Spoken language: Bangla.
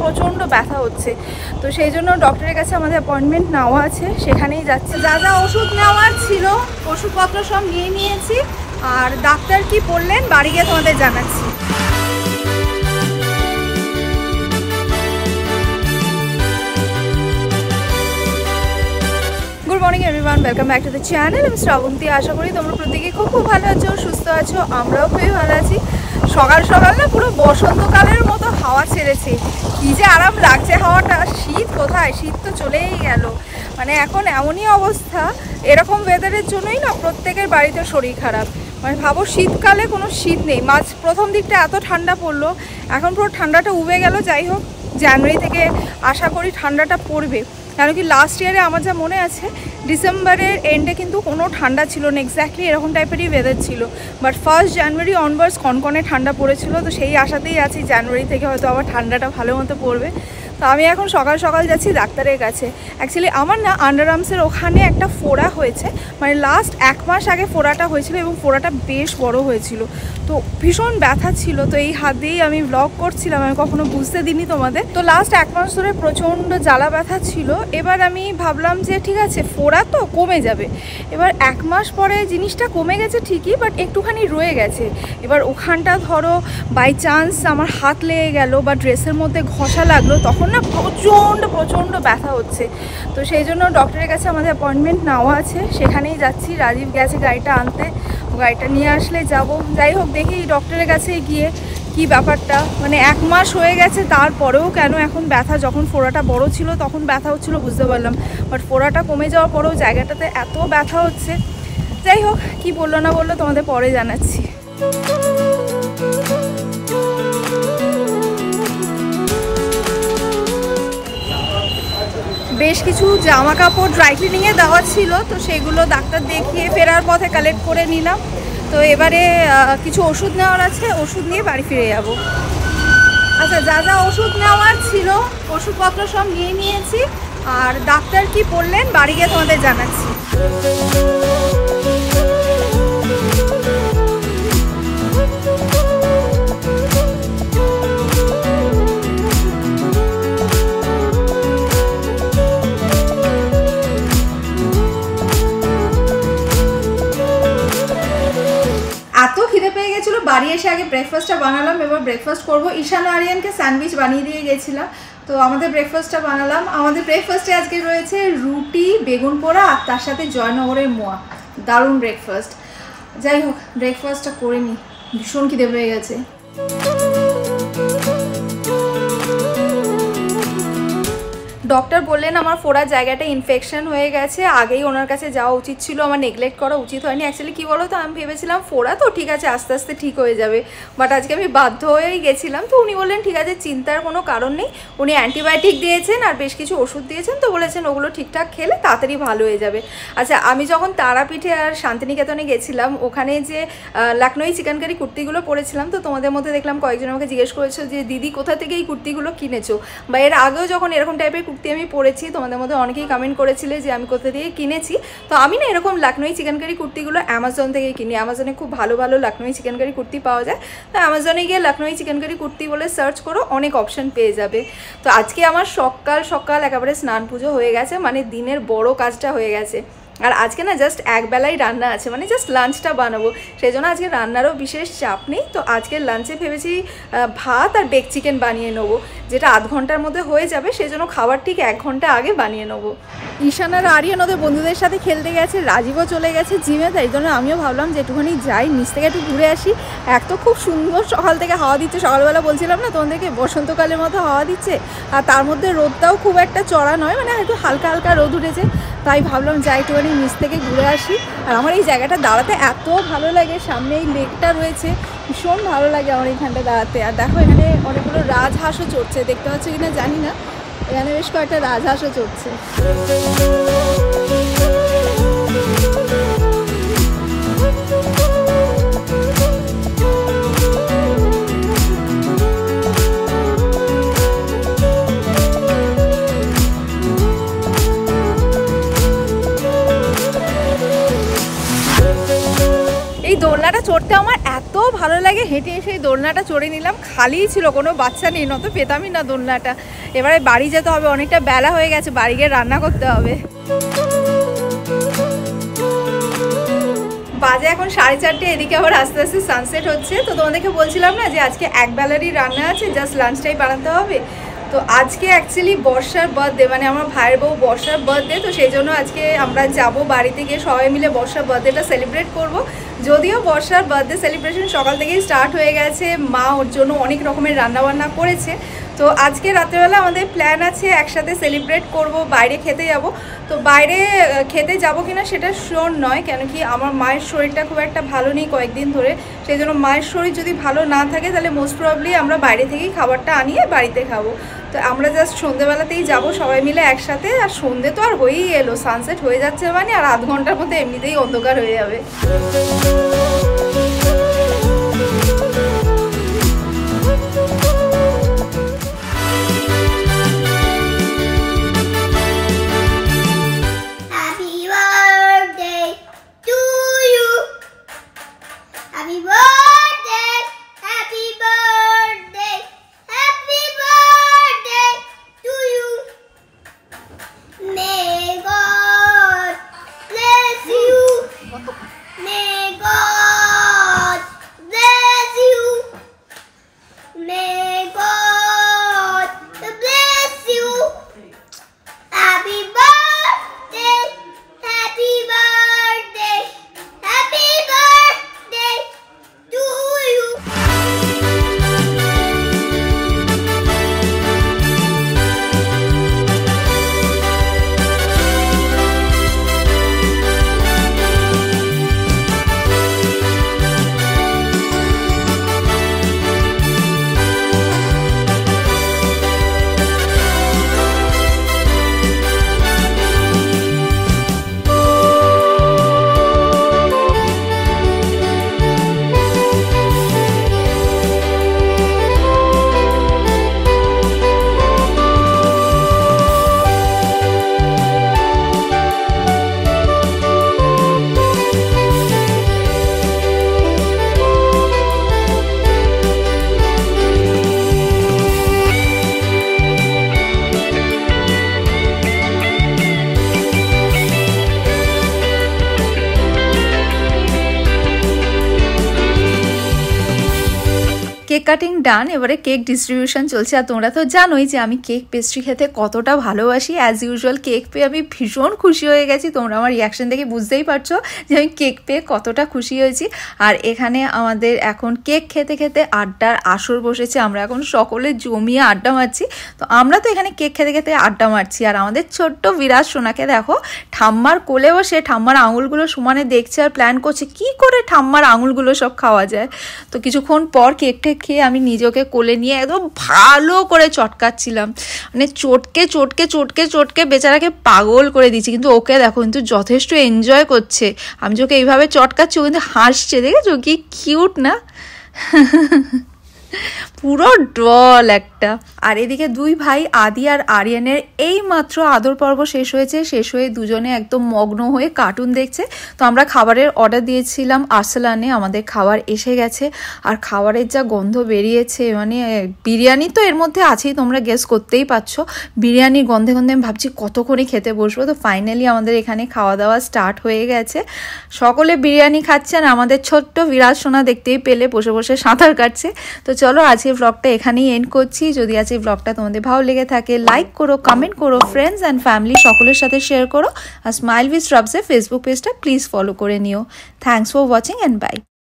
প্রচণ্ড ব্যথা হচ্ছে। তো সেই জন্য ডক্টরের কাছে আমাদের অ্যাপয়েন্টমেন্ট নেওয়া আছে, সেখানেই যাচ্ছে। যা যা ওষুধ নেওয়ার ছিল ওষুধপত্র সব নিয়ে নিয়েছি, আর ডাক্তার কি বললেন বাড়ি গিয়ে তোমাদের জানাচ্ছি। Good morning everyone, welcome back to the channel. আমি শ্রাবন্তী। আশা করি তোমরা প্রত্যেকে খুব ভালো আছো, সুস্থ আছো। আমরাও খুবই ভালো আছি। সকাল সকাল না পুরো বসন্তকালের মতো হাওয়া ছেড়েছে, কি যে আরাম লাগছে হাওয়াটা। শীত কোথায়, শীত তো চলেই গেল। মানে এখন এমনই অবস্থা, এরকম ওয়েদারের জন্যই না প্রত্যেকের বাড়িতে শরীর খারাপ। মানে ভাবো শীতকালে কোনো শীত নেই, প্রথম দিকটা এত ঠান্ডা পড়লো, এখন পুরো ঠান্ডাটা উবে গেল। যাই হোক, জানুয়ারি থেকে আশা করি ঠান্ডাটা পড়বে। কেন কি লাস্ট ইয়ারে আমার যা মনে আছে, ডিসেম্বরের এন্ডে কিন্তু কোনো ঠান্ডা ছিল না, এক্স্যাক্টলি এরকম টাইপেরই ওয়েদার ছিল। বাট 1 জানুয়ারি অনওয়ার্ডস কনকনে ঠান্ডা পড়েছিল। তো সেই আশাতেই আছি জানুয়ারি থেকে হয়তো আবার ঠান্ডাটা ভালো মতো পড়বে। তো আমি এখন সকাল সকাল যাচ্ছি ডাক্তারের কাছে। অ্যাকচুয়ালি আমার না আন্ডারআর্মসের ওখানে একটা ফোড়া হয়েছে, মানে লাস্ট 1 মাস আগে ফোড়াটা হয়েছিল এবং ফোড়াটা বেশ বড় হয়েছিল। তো ভীষণ ব্যথা ছিল। তো এই হাত দিয়েই আমি ব্লগ করছিলাম, আমি কখনো বুঝতে দিইনি তোমাদের। তো লাস্ট 1 মাস ধরে প্রচণ্ড জ্বালা ব্যথা ছিল। এবার আমি ভাবলাম যে ঠিক আছে, ফোড়া তো কমে যাবে। এবার 1 মাস পরে জিনিসটা কমে গেছে ঠিকই, বাট একটুখানি রয়ে গেছে। এবার ওখানটা ধরো বাই চান্স আমার হাত লেগে গেল বা ড্রেসের মধ্যে ঘষা লাগলো, তখন না প্রচণ্ড ব্যথা হচ্ছে। তো সেই জন্য ডক্টরের কাছে আমাদের অ্যাপয়েন্টমেন্ট নেওয়া আছে, সেখানেই যাচ্ছি। রাজীব গেছে গাড়িটা আনতে, গাড়িটা নিয়ে আসলে যাব। যাই হোক, দেখি ডক্টরের কাছে গিয়ে কি ব্যাপারটা। মানে 1 মাস হয়ে গেছে, তারপরেও কেন এখন ব্যথা? যখন ফোড়াটা বড় ছিল তখন ব্যথা হচ্ছিল বুঝতে পারলাম, বাট ফোড়াটা কমে যাওয়ার পরেও জায়গাটাতে এত ব্যথা হচ্ছে। যাই হোক, কি বললো না বললো তোমাদের পরে জানাচ্ছি। বেশ কিছু জামা কাপড় ড্রাই ক্লিনিংয়ে দেওয়া ছিল, তো সেগুলো ডাক্তার দেখিয়ে ফেরার পথে কালেক্ট করে নিলাম। তো এবারে কিছু ওষুধ নেওয়ার আছে, ওষুধ নিয়ে বাড়ি ফিরে যাব। আচ্ছা, যা যা ওষুধ নেওয়ার ছিল ওষুধপত্র সব নিয়ে নিয়েছি, আর ডাক্তার কি বললেন বাড়ি গিয়ে তোমাদের জানাচ্ছি। বাড়ি এসে আগে ব্রেকফাস্টটা বানালাম, এবার ব্রেকফাস্ট করবো। ঈশান আরিয়ানকে স্যান্ডউইচ বানিয়ে দিয়ে গেছিলাম, তো আমাদের ব্রেকফাস্টটা বানালাম। আমাদের ব্রেকফাস্টে আজকে রয়েছে রুটি, বেগুন পোড়া, আর তার সাথে জয়নগরের মোয়া। দারুণ ব্রেকফাস্ট। যাই হোক, ব্রেকফাস্টটা করে নিই, ভীষণ খিদে পেয়ে গেছে। ডক্টর বললেন আমার ফোড়ার জায়গাটা ইনফেকশন হয়ে গেছে। আগেই ওনার কাছে যাওয়া উচিত ছিল, আমার নেগলেক্ট করা উচিত হয়নি। অ্যাকচুয়ালি কী বলো তো, আমি ভেবেছিলাম ফোড়া তো ঠিক আছে, আস্তে আস্তে ঠিক হয়ে যাবে, বাট আজকে আমি বাধ্য হয়েই গেছিলাম। তো উনি বললেন ঠিক আছে, চিন্তার কোনো কারণ নেই। উনি অ্যান্টিবায়োটিক দিয়েছেন আর বেশ কিছু ওষুধ দিয়েছেন, তো বলেছেন ওগুলো ঠিকঠাক খেলে তাড়াতাড়ি ভালো হয়ে যাবে। আচ্ছা, আমি যখন তারাপীঠে আর শান্তিনিকেতনে গেছিলাম, ওখানে যে লখনৌ চিকেন কারি কুর্তিগুলো পরেছিলাম, তো তোমাদের মধ্যে দেখলাম কয়েকজন আমাকে জিজ্ঞেস করেছো যে দিদি কোথা থেকে এই কুর্তিগুলো কিনেছো, বা এর আগেও যখন এরকম টাইপের কুর্তি আমি পরেছি, তোমাদের মধ্যে অনেকেই কমেন্ট করেছিলে যে আমি কোথা থেকে কিনেছি। তো আমি না এরকম লখনৌ চিকেন কারি কুর্তিগুলো অ্যামাজন থেকে কিনি। অ্যামাজনে খুব ভালো ভালো লখনৌ চিকেন কারি কুর্তি পাওয়া যায়। তো অ্যামাজনে গিয়ে লখনৌ চিকেন কারি কুর্তি বলে সার্চ করো, অনেক অপশান পেয়ে যাবে। তো আজকে আমার সকাল সকাল একেবারে স্নান পুজো হয়ে গেছে, মানে দিনের বড় কাজটা হয়ে গেছে। আর আজকে না জাস্ট একবেলাই রান্না আছে, মানে জাস্ট লাঞ্চটা বানাবো, সেই জন্য আজকে রান্নারও বিশেষ চাপ নেই। তো আজকের লাঞ্চে ভেবেছি ভাত আর বেক চিকেন বানিয়ে নেবো, যেটা আধ ঘন্টার মধ্যে হয়ে যাবে, সেই জন্য খাবার ঠিক 1 ঘন্টা আগে বানিয়ে নেবো। ঈশান আর আরিয়ান ওদের বন্ধুদের সাথে খেলতে গেছে, রাজীবও চলে গেছে জিমে, তাই জন্য আমিও ভাবলাম যে একটুখানি যাই, নিচ থেকে একটু ঘুরে আসি। এক তো খুব সুন্দর সকাল থেকে হাওয়া দিচ্ছে, সকালবেলা বলছিলাম না তোমাদেরকে বসন্তকালের মতো হাওয়া দিচ্ছে, আর তার মধ্যে রোদটাও খুব একটা চড়া নয়, মানে একটু হালকা হালকা রোদ উঠেছে। তাই ভাবলাম যাই একটুখানি নিচ থেকে ঘুরে আসি। আর আমার এই জায়গাটা দাঁড়াতে এত ভালো লাগে, সামনে এই লেকটা রয়েছে, ভীষণ ভালো লাগে আমার এইখানটা দাঁড়াতে। আর দেখো এখানে অনেকগুলো রাজহাঁসও চড়ছে, দেখতে পাচ্ছ কিনা জানি না, এখানে বেশ কয়েকটা রাজহাঁসও চড়ছে। এই দোলনাটা চড়তে আমার এত ভালো লাগে, হেঁটে এসে দোলনাটা চড়ে নিলাম। খালিই ছিল, কোনো বাচ্চা নেই, নত পেতামই না দোলনাটা। এবারে বাড়ি যেতে হবে, অনেকটা বেলা হয়ে গেছে, বাড়ি গিয়ে রান্না করতে হবে। বাজে এখন 4:30, এদিকে আবার আস্তে আস্তে সানসেট হচ্ছে। তো তোমাদেরকে বলছিলাম না যে আজকে এক বেলারই রান্না আছে, জাস্ট লাঞ্চটাই বানাতে হবে। তো আজকে অ্যাকচুয়ালি বর্ষার বার্থডে, মানে আমার ভাইয়ের বউ বর্ষার বার্থডে। তো সেই জন্য আজকে আমরা যাব বাড়িতে গিয়ে সবাই মিলে বর্ষার বার্থডেটা সেলিব্রেট করব। যদিও বর্ষার বার্থডে সেলিব্রেশন সকাল থেকেই স্টার্ট হয়ে গেছে, মা ওর জন্য অনেক রকমের রান্নাবান্না করেছে। তো আজকে রাত্রেবেলা আমাদের প্ল্যান আছে একসাথে সেলিব্রেট করব, বাইরে খেতে যাব। তো বাইরে খেতে যাব কিনা সেটা শিওর নয়, কেন কি আমার মায়ের শরীরটা খুব একটা ভালো নেই কয়েকদিন ধরে। সেই জন্য মায়ের শরীর যদি ভালো না থাকে তাহলে মোস্ট প্রবাবলি আমরা বাইরে থেকেই খাবারটা আনিয়ে বাড়িতে খাবো। তো আমরা জাস্ট সন্ধ্যেবেলাতেই যাব সবাই মিলে একসাথে। আর সন্ধ্যে তো আর হয়েই এলো, সানসেট হয়ে যাচ্ছে মানে, আর আধ ঘন্টার মধ্যে এমনিতেই অন্ধকার হয়ে যাবে। কেক কাটিং ডান, এবারে কেক ডিস্ট্রিবিউশন চলছে। আর তোমরা তো জানোই যে আমি কেক পেস্ট্রি খেতে কতটা ভালোবাসি। অ্যাজ ইউজুয়াল কেক পেয়ে আমি ভীষণ খুশি হয়ে গেছি। তোমরা আমার রিয়াকশন দেখে বুঝতেই পারছো যে আমি কেক পেয়ে কতটা খুশি হয়েছি। আর এখানে আমাদের এখন কেক খেতে খেতে আড্ডার আসর বসেছে, আমরা এখন সকলে জমিয়ে আড্ডা মারছি। তো আমরা তো এখানে কেক খেতে খেতে আড্ডা মারছি, আর আমাদের ছোট্ট বিরাজ সোনাকে দেখো ঠাম্মার কোলে বসে ঠাম্মার আঙুলগুলো সমানে দেখছে আর প্ল্যান করছে কি করে ঠাম্মার আঙুলগুলো সব খাওয়া যায়। তো কিছুক্ষণ পর কেকটা খেয়ে আমি নিজেকে কোলে নিয়ে একদম ভালো করে চটকাচ্ছিলাম, মানে চটকে চটকে চটকে চটকে বেচারাকে পাগল করে দিচ্ছি। কিন্তু ওকে দেখো কিন্তু যথেষ্ট এনজয় করছে, আমি ওকে এইভাবে চটকাচ্ছি, ও কিন্তু হাসছে, দেখেছো কি কিউট না? পুরো ডল একটা। আর এদিকে দুই ভাই আদি আর আরিয়ানের এই মাত্র আদর পর্ব শেষ হয়েছে, শেষ হয়ে দুজনে একদম মগ্ন হয়ে কার্টুন দেখছে। তো আমরা খাবারের অর্ডার দিয়েছিলাম আরসালানে, আমাদের খাবার এসে গেছে। আর খাবারের যা গন্ধ বেরিয়েছে, মানে বিরিয়ানি তো এর মধ্যে আছেই, তোমরা গেস করতেই পারছো। বিরিয়ানির গন্ধে গন্ধে আমি ভাবছি কতক্ষণই খেতে বসবো। তো ফাইনালি আমাদের এখানে খাওয়া দাওয়া স্টার্ট হয়ে গেছে, সকলে বিরিয়ানি খাচ্ছেন। আমাদের ছোট্ট বিরাজ সোনা দেখতেই পেলে বসে বসে সাঁতার কাটছে। তো চলো আজকে ব্লগটা এখানেই এন্ড করছি। যদি আজকে ব্লগটা তোমাদের ভালো লেগে থাকে লাইক করো, কমেন্ট করো, ফ্রেন্ডস অ্যান্ড ফ্যামিলি সকলের সাথে শেয়ার করো। আর স্মাইল উইথ শ্রাবসের ফেসবুক পেজটা প্লিজ ফলো করে নিও। Thanks for watching and by.